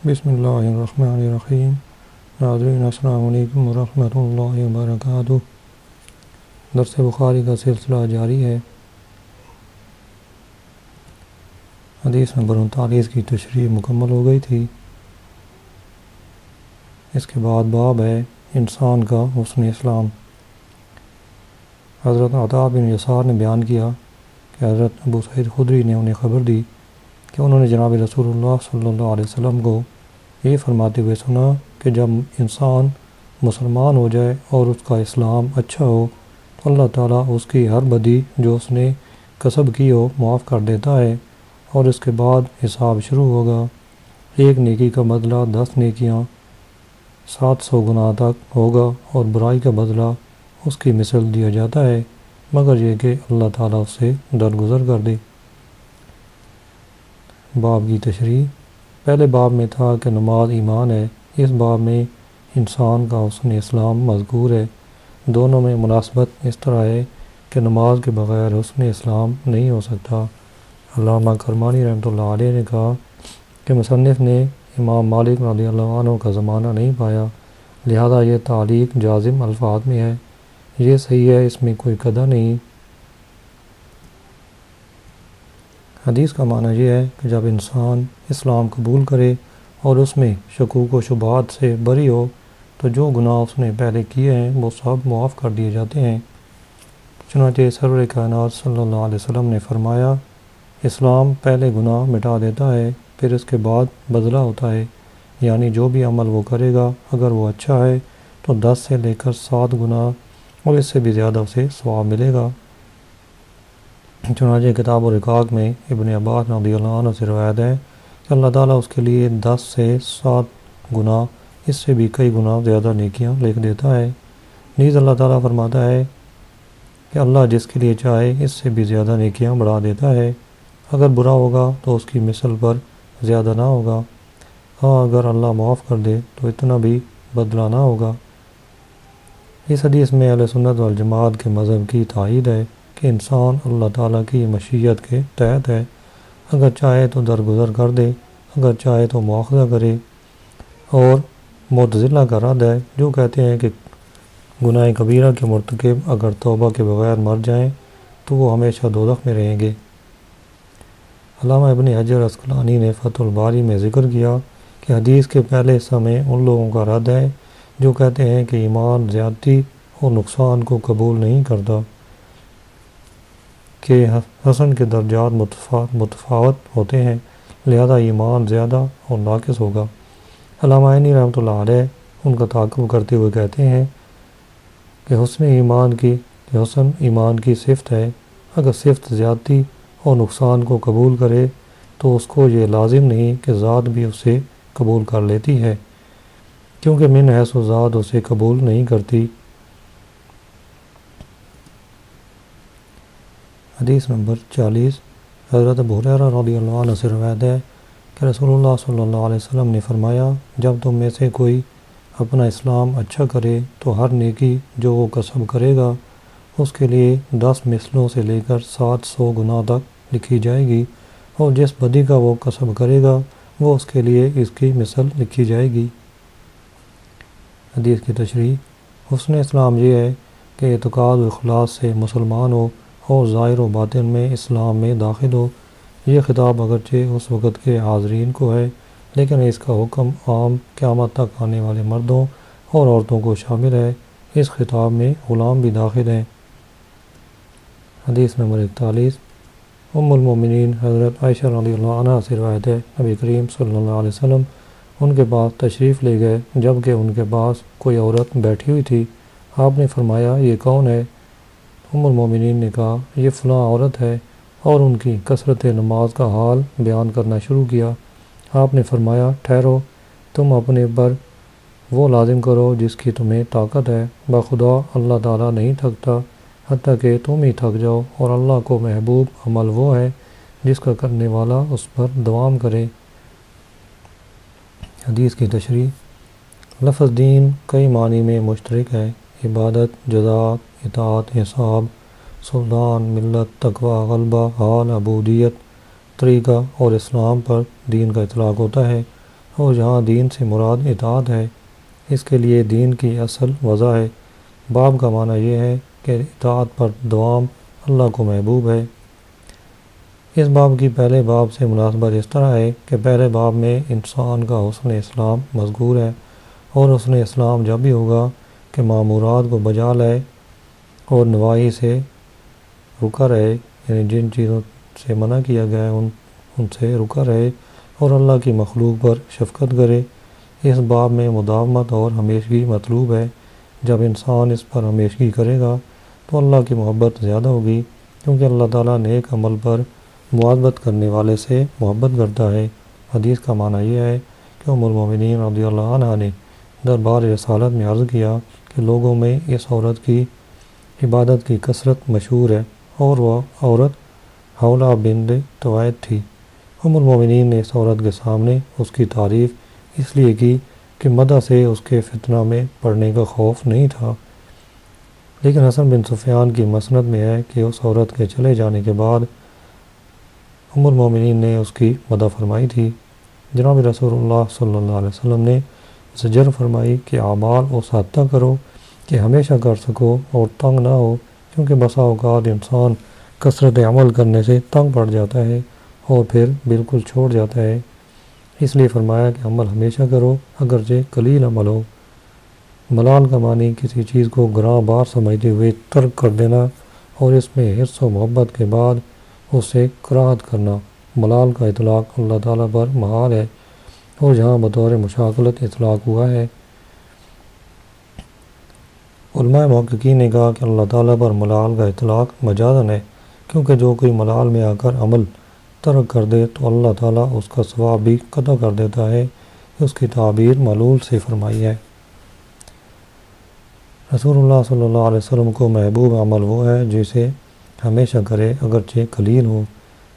بسم اللہ الرحمن الرحیم۔ ناظرین السلام علیکم ورحمۃ اللہ وبرکاتہ۔ درس بخاری کا سلسلہ جاری ہے۔ حدیث نمبر 39 کی تشریح مکمل ہو گئی تھی۔ اس کے بعد باب ہے انسان کا حسن اسلام۔ حضرت عطا بن یسار نے بیان کیا کہ حضرت ابو سعید خدری نے انہیں خبر دی کہ انہوں نے جناب رسول اللہ صلی اللہ علیہ وسلم کو یہ فرماتے ہوئے سنا کہ جب انسان مسلمان ہو جائے اور اس کا اسلام اچھا ہو تو اللہ تعالیٰ اس کی ہر بدی جو اس نے کسب کی ہو معاف کر دیتا ہے، اور اس کے بعد حساب شروع ہوگا۔ ایک نیکی کا بدلہ 10 نیکیاں 700 گناہ تک ہوگا، اور برائی کا بدلہ اس کی مثل دیا جاتا ہے، مگر یہ کہ اللہ تعالیٰ اس سے درگزر کر دے۔ باب کی تشریح۔ پہلے باب میں تھا کہ نماز ایمان ہے، اس باب میں انسان کا حسن اسلام مذکور ہے۔ دونوں میں مناسبت اس طرح ہے کہ نماز کے بغیر حسن اسلام نہیں ہو سکتا۔ علامہ کرمانی رحمۃ اللہ علیہ نے کہا کہ مصنف نے امام مالک رضی اللہ عنہ کا زمانہ نہیں پایا، لہذا یہ تعلیق جازم الفاظ میں ہے۔ یہ صحیح ہے، اس میں کوئی قدح نہیں۔ حدیث کا معنی یہ ہے کہ جب انسان اسلام قبول کرے اور اس میں شکوک و شبہات سے بری ہو تو جو گناہ اس نے پہلے کیے ہیں وہ سب معاف کر دیے جاتے ہیں۔ چنانچہ سرور کائنات صلی اللہ علیہ وسلم نے فرمایا، اسلام پہلے گناہ مٹا دیتا ہے، پھر اس کے بعد بدلہ ہوتا ہے، یعنی جو بھی عمل وہ کرے گا اگر وہ اچھا ہے تو 10 سے لے کر 7 گناہ اور اس سے بھی زیادہ اسے ثواب ملے گا۔ چنانچہ کتاب الرقاق میں ابن عباس رضی اللہ عنہ سے روایت ہے کہ اللہ تعالیٰ اس کے لیے 10 سے 7 گناہ اس سے بھی کئی گناہ زیادہ نیکیاں لکھ دیتا ہے۔ نیز اللہ تعالیٰ فرماتا ہے کہ اللہ جس کے لیے چاہے اس سے بھی زیادہ نیکیاں بڑھا دیتا ہے، اگر برا ہوگا تو اس کی مثل پر زیادہ نہ ہوگا، ہاں اگر اللہ معاف کر دے تو اتنا بھی بدلہ نہ ہوگا۔ اس حدیث میں اہل سنت والجماعت کے مذہب کی تائید ہے کہ انسان اللہ تعالیٰ کی مشیت کے تحت ہے، اگر چاہے تو درگزر کر دے، اگر چاہے تو مواخذہ کرے۔ اور معتزلہ کا رد ہے جو کہتے ہیں کہ گناہ کبیرہ کے مرتکب اگر توبہ کے بغیر مر جائیں تو وہ ہمیشہ دوزخ میں رہیں گے۔ علامہ ابن حجر عسقلانی نے فتح الباری میں ذکر کیا کہ حدیث کے پہلے حصہ میں ان لوگوں کا رد ہے جو کہتے ہیں کہ ایمان زیادتی اور نقصان کو قبول نہیں کرتا، کہ حسن کے درجات متفاوت ہوتے ہیں، لہذا ایمان زیادہ اور ناقص ہوگا۔ علامہ عینی رحمۃ اللہ علیہ ان کا تعاقب کرتے ہوئے کہتے ہیں کہ حسن ایمان کی صفت ہے، اگر صفت زیادتی اور نقصان کو قبول کرے تو اس کو یہ لازم نہیں کہ ذات بھی اسے قبول کر لیتی ہے، کیونکہ من حیث ذات اسے قبول نہیں کرتی۔ حدیث نمبر 40۔ حضرت ابو ہریرہ رضی اللہ عنہ سے روایت ہے کہ رسول اللہ صلی اللہ علیہ وسلم نے فرمایا، جب تم میں سے کوئی اپنا اسلام اچھا کرے تو ہر نیکی جو وہ کسب کرے گا اس کے لیے 10 مثلوں سے لے کر 700 گناہ تک لکھی جائے گی، اور جس بدی کا وہ کسب کرے گا وہ اس کے لیے اس کی مثل لکھی جائے گی۔ حدیث کی تشریح۔ حسن اسلام یہ ہے کہ اعتقاد و اخلاص سے مسلمان ہو اور ظاہر و باطن میں اسلام میں داخل ہو۔ یہ خطاب اگرچہ اس وقت کے حاضرین کو ہے، لیکن اس کا حکم عام قیامت تک آنے والے مردوں اور عورتوں کو شامل ہے۔ اس خطاب میں غلام بھی داخل ہیں۔ حدیث نمبر 41۔ ام المومنین حضرت عائشہ رضی اللہ عنہ سے روایت ہے، نبی کریم صلی اللہ علیہ وسلم ان کے پاس تشریف لے گئے، جبکہ ان کے پاس کوئی عورت بیٹھی ہوئی تھی۔ آپ نے فرمایا، یہ کون ہے؟ ام المومنین نے کہا، یہ فلاں عورت ہے، اور ان کی کثرت نماز کا حال بیان کرنا شروع کیا۔ آپ نے فرمایا، ٹھہرو، تم اپنے پر وہ لازم کرو جس کی تمہیں طاقت ہے، بخدا اللہ تعالیٰ نہیں تھکتا حتیٰ کہ تم ہی تھک جاؤ، اور اللہ کو محبوب عمل وہ ہے جس کا کرنے والا اس پر دوام کرے۔ حدیث کی تشریح۔ لفظ دین کئی معنی میں مشترک ہے، عبادت، جزات، اطاعت، حساب، سلطان، ملت، تقوی، غلبہ، حال، عبودیت، طریقہ اور اسلام پر دین کا اطلاق ہوتا ہے۔ اور جہاں دین سے مراد اطاعت ہے، اس کے لیے دین کی اصل وضع ہے۔ باب کا معنی یہ ہے کہ اطاعت پر دوام اللہ کو محبوب ہے۔ اس باب کی پہلے باب سے مناسبت اس طرح ہے کہ پہلے باب میں انسان کا حسن اسلام مذکور ہے، اور حسن اسلام جب بھی ہوگا کہ مامورات کو بجا لائے اور نواہی سے رکا رہے، یعنی جن چیزوں سے منع کیا گیا ہے ان سے رکا رہے، اور اللہ کی مخلوق پر شفقت کرے۔ اس باب میں مداومت اور ہمیشگی مطلوب ہے۔ جب انسان اس پر ہمیشگی کرے گا تو اللہ کی محبت زیادہ ہوگی، کیونکہ اللہ تعالیٰ نیک عمل پر مواظبت کرنے والے سے محبت کرتا ہے۔ حدیث کا معنی یہ ہے کہ ام المومنین رضی اللہ عنہ نے دربار رسالت میں عرض کیا کہ لوگوں میں اس عورت کی عبادت کی کثرت مشہور ہے، اور وہ عورت حولہ بنت طویت تھی۔ ام المومنین نے اس عورت کے سامنے اس کی تعریف اس لیے کی کہ مدح سے اس کے فتنہ میں پڑنے کا خوف نہیں تھا، لیکن حسن بن سفیان کی مسند میں ہے کہ اس عورت کے چلے جانے کے بعد ام المومنین نے اس کی مدح فرمائی تھی۔ جناب رسول اللہ صلی اللہ علیہ وسلم نے زجر فرمائی کہ اعمال اس حد تک کرو کہ ہمیشہ کر سکو اور تنگ نہ ہو، کیونکہ بسا اوقات انسان کثرت عمل کرنے سے تنگ پڑ جاتا ہے اور پھر بالکل چھوڑ جاتا ہے۔ اس لیے فرمایا کہ عمل ہمیشہ کرو اگرچہ قلیل عمل ہو۔ ملال کا معنی کسی چیز کو گراں بار سمجھتے ہوئے ترک کر دینا، اور اس میں حرص و محبت کے بعد اس سے کراہت کرنا۔ ملال کا اطلاق اللہ تعالیٰ پر محال ہے، اور جہاں بطور مشاکلت اطلاق ہوا ہے، علماء محققین نے کہا کہ اللہ تعالیٰ پر ملال کا اطلاق مجازن ہے، کیونکہ جو کوئی ملال میں آ کر عمل ترک کر دے تو اللہ تعالیٰ اس کا ثواب بھی قطع کر دیتا ہے۔ اس کی تعبیر معلول سے فرمائی ہے۔ رسول اللہ صلی اللہ علیہ وسلم کو محبوب عمل وہ ہے جسے ہمیشہ کرے اگرچہ قلیل ہو،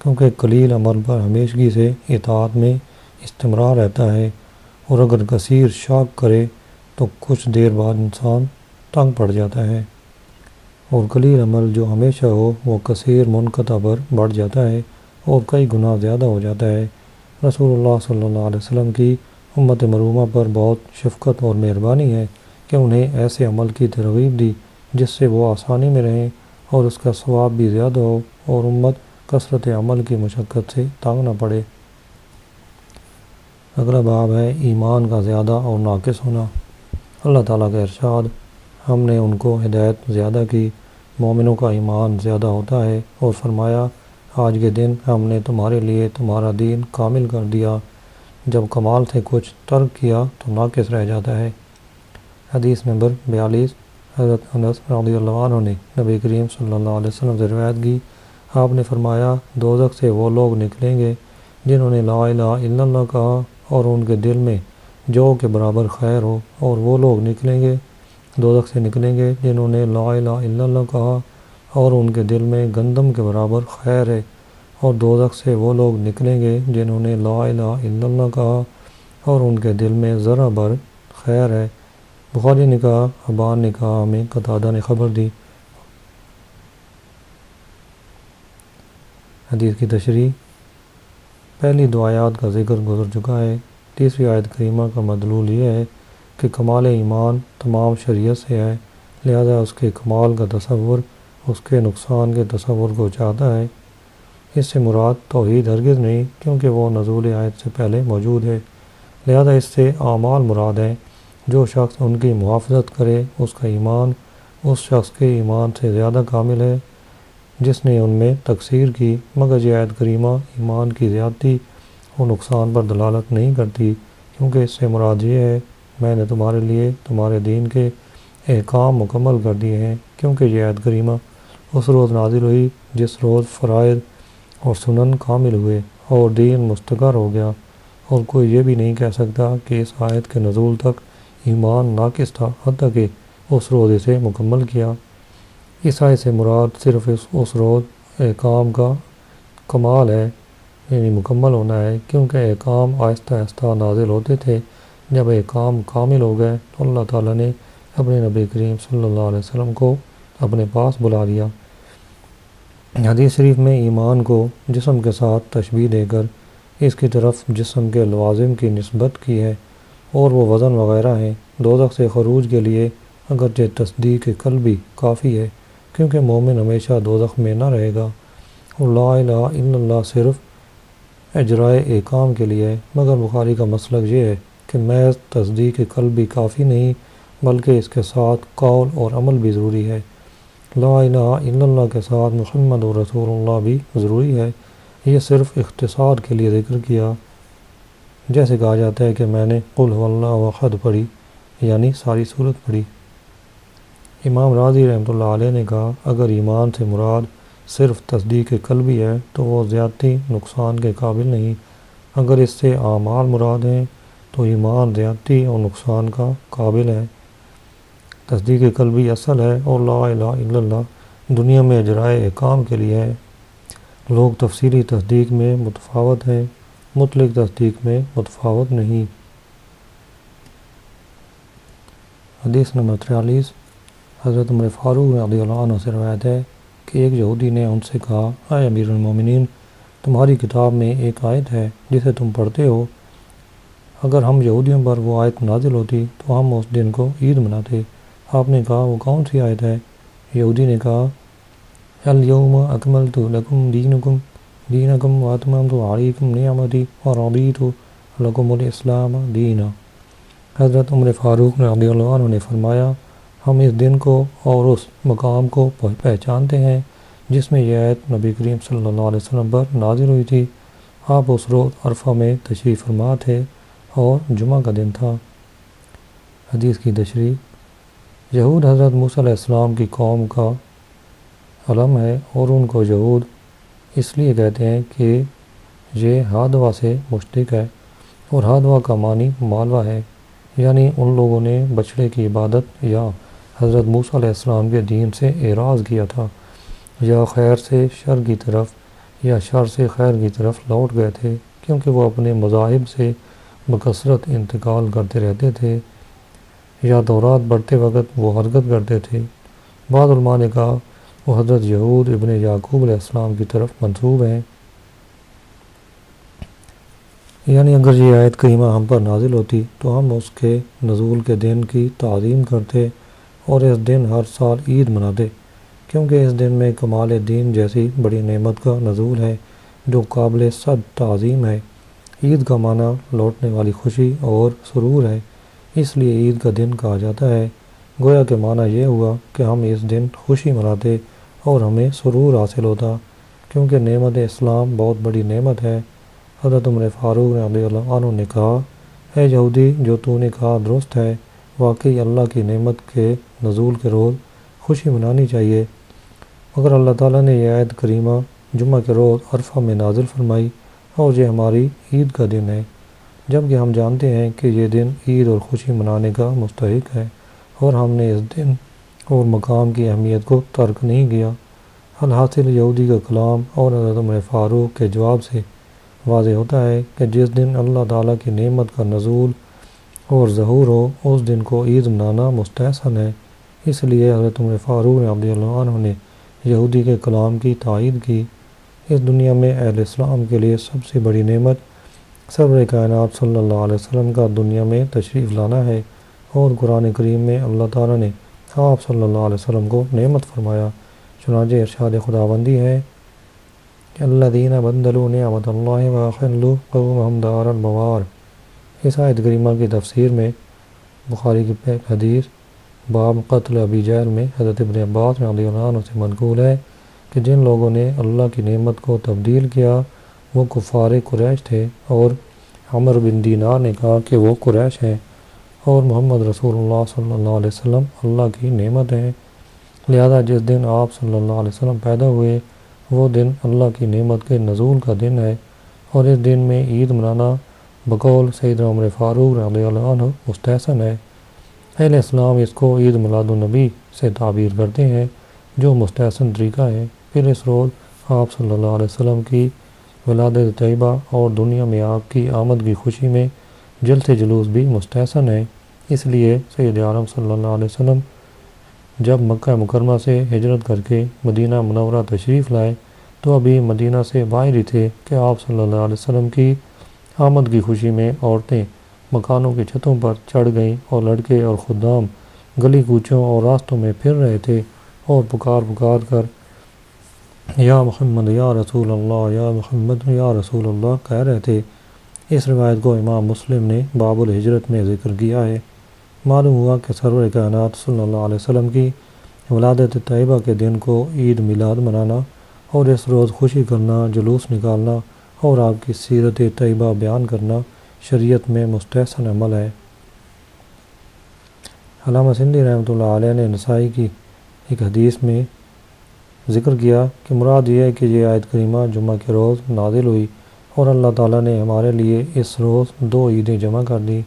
کیونکہ قلیل عمل پر ہمیشگی سے اطاعت میں استمرار رہتا ہے، اور اگر کثیر شاق کرے تو کچھ دیر بعد انسان تنگ پڑ جاتا ہے، اور قلیل عمل جو ہمیشہ ہو وہ کثیر منقطع پر بڑھ جاتا ہے اور کئی گنا زیادہ ہو جاتا ہے۔ رسول اللہ صلی اللہ علیہ وسلم کی امت مرحومہ پر بہت شفقت اور مہربانی ہے کہ انہیں ایسے عمل کی ترغیب دی جس سے وہ آسانی میں رہیں اور اس کا ثواب بھی زیادہ ہو، اور امت کثرت عمل کی مشقت سے تنگ نہ پڑے۔ اگلا باب ہے ایمان کا زیادہ اور ناقص ہونا۔ اللہ تعالیٰ کا ارشاد، ہم نے ان کو ہدایت زیادہ کی، مومنوں کا ایمان زیادہ ہوتا ہے، اور فرمایا آج کے دن ہم نے تمہارے لیے تمہارا دین کامل کر دیا۔ جب کمال سے کچھ ترک کیا تو ناقص رہ جاتا ہے۔ حدیث نمبر 42، حضرت انس رضی اللہ عنہ نے نبی کریم صلی اللہ علیہ وسلم سے روایت کی، آپ نے فرمایا دوزخ سے وہ لوگ نکلیں گے جنہوں نے لا الہ الا اللہ کہا اور ان کے دل میں جو کے برابر خیر ہو، اور وہ لوگ نکلیں گے دوزخ سے نکلیں گے جنہوں نے لا الہ الا اللہ کہا اور ان کے دل میں گندم کے برابر خیر ہے، اور دوزخ سے وہ لوگ نکلیں گے جنہوں نے لا الہ الا اللہ کہا اور ان کے دل میں ذرہ بھر خیر ہے۔ بخاری نے کہا، حبان نے کہا، ہمیں قتادہ نے خبر دی۔ حدیث کی تشریح، پہلی دو آیات کا ذکر گزر چکا ہے۔ تیسری آیت کریمہ کا مدلول یہ ہے کہ کمال ایمان تمام شریعت سے ہے، لہذا اس کے کمال کا تصور اس کے نقصان کے تصور کو چاہتا ہے۔ اس سے مراد توحید ہرگز نہیں، کیونکہ وہ نزول آیت سے پہلے موجود ہے، لہذا اس سے اعمال مراد ہیں۔ جو شخص ان کی محافظت کرے اس کا ایمان اس شخص کے ایمان سے زیادہ کامل ہے جس نے ان میں تقصیر کی، مگر یہ آیت کریمہ ایمان کی زیادتی اور نقصان پر دلالت نہیں کرتی، کیونکہ اس سے مراد یہ ہے میں نے تمہارے لیے تمہارے دین کے احکام مکمل کر دیے ہیں، کیونکہ یہ آیت کریمہ اس روز نازل ہوئی جس روز فرائض اور سنن کامل ہوئے اور دین مستقر ہو گیا، اور کوئی یہ بھی نہیں کہہ سکتا کہ اس آیت کے نزول تک ایمان ناقص تھا، حتیٰ کہ اس روز اسے مکمل کیا۔ اس آیت سے مراد صرف اس روز احکام کا کمال ہے، یعنی مکمل ہونا ہے، کیونکہ احکام آہستہ آہستہ نازل ہوتے تھے۔ جب احکام کامل ہو گئے تو اللہ تعالیٰ نے اپنے نبی کریم صلی اللہ علیہ وسلم کو اپنے پاس بلا لیا۔ حدیث شریف میں ایمان کو جسم کے ساتھ تشبیہ دے کر اس کی طرف جسم کے لوازم کی نسبت کی ہے اور وہ وزن وغیرہ ہیں۔ دوزخ سے خروج کے لیے اگرچہ تصدیق قلبی کافی ہے، کیونکہ مومن ہمیشہ دوزخ میں نہ رہے گا، اور لا الہ الا اللہ صرف اجرائے احکام کے لیے ہے۔ مگر بخاری کا مسلک یہ ہے کہ محض تصدیق قلبی کافی نہیں، بلکہ اس کے ساتھ قول اور عمل بھی ضروری ہے۔ لا الہ الا اللہ کے ساتھ محمد رسول اللہ بھی ضروری ہے۔ یہ صرف اختصار کے لیے ذکر کیا، جیسے کہا جاتا ہے کہ میں نے قل هو اللہ احد پڑھی، یعنی ساری صورت پڑھی۔ امام راضی رحمۃ اللہ علیہ نے کہا اگر ایمان سے مراد صرف تصدیق قلبی ہے تو وہ زیادتی نقصان کے قابل نہیں، اگر اس سے اعمال مراد ہیں تو ایمان زیادتی اور نقصان کا قابل ہے۔ تصدیق قلبی اصل ہے اور لا الہ الا اللہ دنیا میں اجرائے احکام کے لیے ہے۔ لوگ تفصیلی تصدیق میں متفاوت ہیں، مطلق تصدیق میں متفاوت نہیں۔ حدیث نمبر 43 حضرت عمر فاروق رضی اللہ عنہ سے روایت ہے کہ ایک یہودی نے ان سے کہا اے امیر المومنین، تمہاری کتاب میں ایک آیت ہے جسے تم پڑھتے ہو، اگر ہم یہودیوں پر وہ آیت نازل ہوتی تو ہم اس دن کو عید مناتے۔ آپ نے کہا وہ کون سی آیت ہے؟ یہودی نے کہا الیوم اکملت لکم دینکم واتممت علیکم نعمتی ورضیت لکم الاسلام دینا۔ حضرت عمر فاروق رضی اللہ عنہ نے فرمایا ہم اس دن کو اور اس مقام کو پہچانتے ہیں جس میں یہ آیت نبی کریم صلی اللہ علیہ وسلم پر نازل ہوئی تھی۔ آپ اس روز عرفہ میں تشریف فرما تھے اور جمعہ کا دن تھا۔ حدیث کی تشریح، یہود حضرت موسیٰ علیہ السلام کی قوم کا علم ہے اور ان کو یہود اس لیے کہتے ہیں کہ یہ ہادوا سے مشتق ہے، اور ہادوا کا معنی مالوا ہے، یعنی ان لوگوں نے بچڑے کی عبادت یا حضرت موسیٰ علیہ السلام کے دین سے اعراض کیا تھا، یا خیر سے شر کی طرف یا شر سے خیر کی طرف لوٹ گئے تھے، کیونکہ وہ اپنے مذاہب سے بکثرت انتقال کرتے رہتے تھے یا تورات پڑھتے وقت وہ حرکت کرتے تھے۔ بعض علماء نے کہا وہ حضرت یہود ابن یعقوب علیہ السلام کی طرف منسوب ہیں، یعنی اگر یہ آیت کریمہ ہم پر نازل ہوتی تو ہم اس کے نزول کے دن کی تعظیم کرتے اور اس دن ہر سال عید مناتے، کیونکہ اس دن میں کمال دین جیسی بڑی نعمت کا نزول ہے جو قابل صد تعظیم ہے۔ عید کا معنی لوٹنے والی خوشی اور سرور ہے، اس لیے عید کا دن کہا جاتا ہے۔ گویا کہ معنی یہ ہوا کہ ہم اس دن خوشی مناتے اور ہمیں سرور حاصل ہوتا، کیونکہ نعمت اسلام بہت بڑی نعمت ہے۔ حضرت عمر فاروق رضی اللہ عنہ نے کہا اے یہودی، جو تو نے کہا درست ہے، واقعی اللہ کی نعمت کے نزول کے روز خوشی منانی چاہیے، مگر اللہ تعالیٰ نے یہ آیت کریمہ جمعہ کے روز عرفہ میں نازل فرمائی اور یہ ہماری عید کا دن ہے، جبکہ ہم جانتے ہیں کہ یہ دن عید اور خوشی منانے کا مستحق ہے، اور ہم نے اس دن اور مقام کی اہمیت کو ترک نہیں کیا۔ الحاصل یہودی کا کلام اور حضرت عمر فاروق کے جواب سے واضح ہوتا ہے کہ جس دن اللہ تعالیٰ کی نعمت کا نزول اور ظہور ہو اس دن کو عید منانا مستحسن ہے۔ اس لیے حضرت عمر فاروق رضی اللہ عنہ نے یہودی کے کلام کی تائید کی۔ اس دنیا میں اہل اسلام کے لیے سب سے بڑی نعمت سرور کائنات صلی اللہ علیہ وسلم کا دنیا میں تشریف لانا ہے، اور قرآن کریم میں اللہ تعالیٰ نے آپ صلی اللہ علیہ وسلم کو نعمت فرمایا، چنانچہ ارشاد خداوندی ہے کہ الذین بدلوا نعمت اللہ واحلوا قومهم دار البوار۔ اس آیت کریمہ کی تفسیر میں بخاری کی حدیث باب قتل ابی جہل میں حضرت ابن عباس رضی اللہ عنہ سے منقول ہے کہ جن لوگوں نے اللہ کی نعمت کو تبدیل کیا وہ کفار قریش تھے، اور عمر بن دینار نے کہا کہ وہ قریش ہیں، اور محمد رسول اللہ صلی اللہ علیہ وسلم اللہ کی نعمت ہیں، لہذا جس دن آپ صلی اللہ علیہ وسلم پیدا ہوئے وہ دن اللہ کی نعمت کے نزول کا دن ہے، اور اس دن میں عید منانا بقول سیدنا عمر فاروق رضی اللہ عنہ مستحسن ہے۔ اہل اسلام اس کو عید میلاد النبی سے تعبیر کرتے ہیں، جو مستحسن طریقہ ہے۔ پھر اس روز آپ صلی اللہ علیہ وسلم کی ولادت طیبہ اور دنیا میں آپ کی آمد کی خوشی میں جلسے جلوس بھی مستحسن ہے۔ اس لیے سید عالم صلی اللہ علیہ وسلم جب مکہ مکرمہ سے ہجرت کر کے مدینہ منورہ تشریف لائے تو ابھی مدینہ سے باہر ہی تھے کہ آپ صلی اللہ علیہ وسلم کی آمد کی خوشی میں عورتیں مکانوں کی چھتوں پر چڑھ گئیں اور لڑکے اور خدام گلی کوچوں اور راستوں میں پھر رہے تھے اور پکار پکار کر یا محمد یا رسول اللہ یا محمد یا رسول اللہ کہہ رہے تھے۔ اس روایت کو امام مسلم نے باب الہجرت میں ذکر کیا ہے۔ معلوم ہوا کہ سرور کائنات صلی اللہ علیہ وسلم کی ولادت طیبہ کے دن کو عید میلاد منانا اور اس روز خوشی کرنا، جلوس نکالنا اور آپ کی سیرت طیبہ بیان کرنا شریعت میں مستحسن عمل ہے۔ علامہ سندھی رحمۃ اللہ علیہ نے نسائی کی ایک حدیث میں ذکر کیا کہ مراد یہ ہے کہ یہ آیت کریمہ جمعہ کے روز نازل ہوئی اور اللہ تعالیٰ نے ہمارے لیے اس روز 2 عیدیں جمع کر دیں،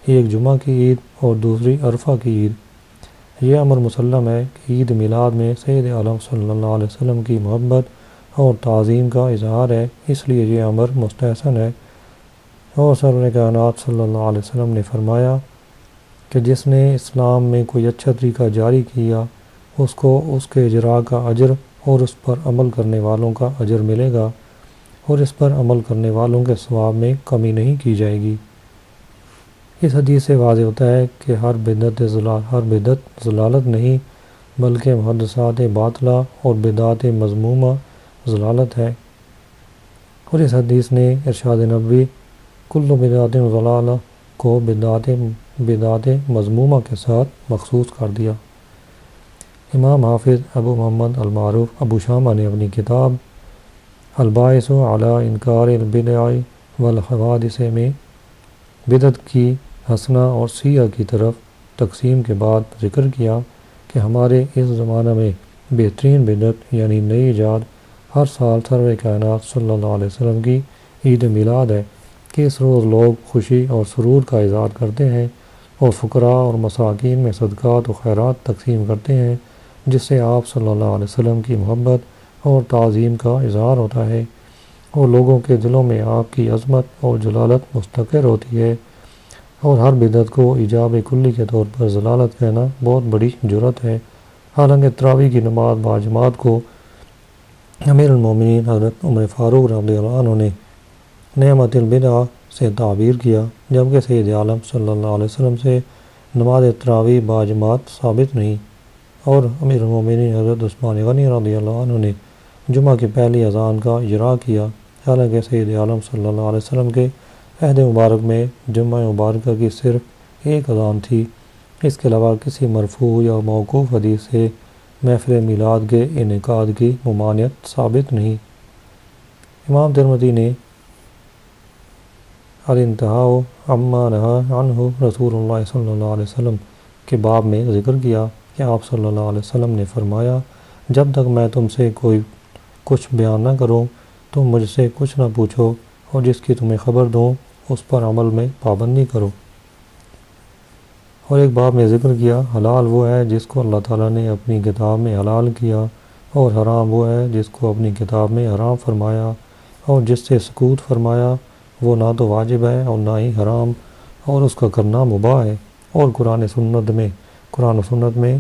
ایک جمعہ کی عید اور دوسری عرفہ کی عید۔ یہ امر مسلم ہے کہ عید میلاد میں سید عالم صلی اللہ علیہ وسلم کی محبت اور تعظیم کا اظہار ہے، اس لیے یہ امر مستحسن ہے۔ اور سرور کائنات صلی اللہ علیہ وسلم نے فرمایا کہ جس نے اسلام میں کوئی اچھا طریقہ جاری کیا اس کو اس کے اجراء کا اجر اور اس پر عمل کرنے والوں کا اجر ملے گا، اور اس پر عمل کرنے والوں کے ثواب میں کمی نہیں کی جائے گی۔ اس حدیث سے واضح ہوتا ہے کہ ہر بدعت ضلالت نہیں بلکہ محدثات باطلہ اور بدعات مذمومہ ضلالت ہے۔ اور اس حدیث نے ارشاد نبوی کل بدعت ضلالہ کو بدعات مذمومہ کے ساتھ مخصوص کر دیا۔ امام حافظ ابو محمد المعروف ابو شامہ نے اپنی کتاب الباعث علی انکار البدع والحوادث میں بدعت کی حسنہ اور سیئہ کی طرف تقسیم کے بعد ذکر کیا کہ ہمارے اس زمانہ میں بہترین بدعت یعنی نئی ایجاد ہر سال سرور کائنات صلی اللہ علیہ وسلم کی عید میلاد ہے کہ اس روز لوگ خوشی اور سرور کا اظہار کرتے ہیں اور فقراء اور مساکین میں صدقات و خیرات تقسیم کرتے ہیں، جس سے آپ صلی اللہ علیہ وسلم کی محبت اور تعظیم کا اظہار ہوتا ہے اور لوگوں کے دلوں میں آپ کی عظمت اور جلالت مستقر ہوتی ہے۔ اور ہر بدعت کو ایجاب کلی کے طور پر ضلالت کہنا بہت بڑی جرأت ہے، حالانکہ تراویح کی نماز باجماعت کو امیر المومنین حضرت عمر فاروق رضی اللہ عنہ نے نعمت البدع سے تعبیر کیا، جبکہ سید عالم صلی اللہ علیہ وسلم سے نماز تراویح باجماعت ثابت نہیں۔ اور امیر المومنین حضرت عثمان غنی رضی اللہ عنہ نے جمعہ کی پہلی اذان کا اجراء کیا، حالانکہ سید عالم صلی اللہ علیہ وسلم کے عہد مبارک میں جمعہ مبارکہ کی صرف ایک اذان تھی۔ اس کے علاوہ کسی مرفوع یا موقوف حدیث سے محفل میلاد کے انعقاد کی ممانعت ثابت نہیں۔ امام ترمذی نے الانتہاء عما نہی عنہ رسول اللہ صلی اللہ علیہ وسلم کے باب میں ذکر کیا کہ آپ صلی اللہ علیہ وسلم نے فرمایا، جب تک میں تم سے کوئی کچھ بیان نہ کروں تم مجھ سے کچھ نہ پوچھو، اور جس کی تمہیں خبر دوں اس پر عمل میں پابندی کرو۔ اور ایک باب میں ذکر کیا، حلال وہ ہے جس کو اللہ تعالیٰ نے اپنی کتاب میں حلال کیا، اور حرام وہ ہے جس کو اپنی کتاب میں حرام فرمایا، اور جس سے سکوت فرمایا وہ نہ تو واجب ہے اور نہ ہی حرام، اور اس کا کرنا مباح ہے۔ اور قرآن و سنت میں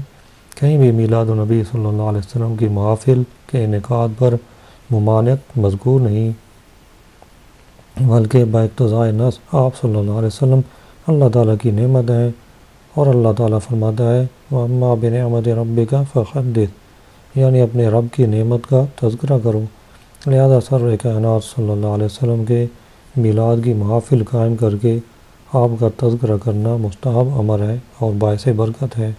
کہیں بھی میلاد النبی صلی اللہ علیہ وسلم کی محافل کے انعقاد پر ممانعت مذکور نہیں، بلکہ باقتضاء نص آپ صلی اللہ علیہ وسلم اللہ تعالیٰ کی نعمت ہیں، اور اللہ تعالیٰ فرماتا ہے وَأَمَّا بِنِعْمَتِ رَبِّكَ فَحَدِّثْ، یعنی اپنے رب کی نعمت کا تذکرہ کرو۔ لہذا سرور کائنات صلی اللہ علیہ وسلم کے میلاد کی محافل قائم کر کے آپ کا تذکرہ کرنا مستحب امر ہے اور باعث برکت ہے۔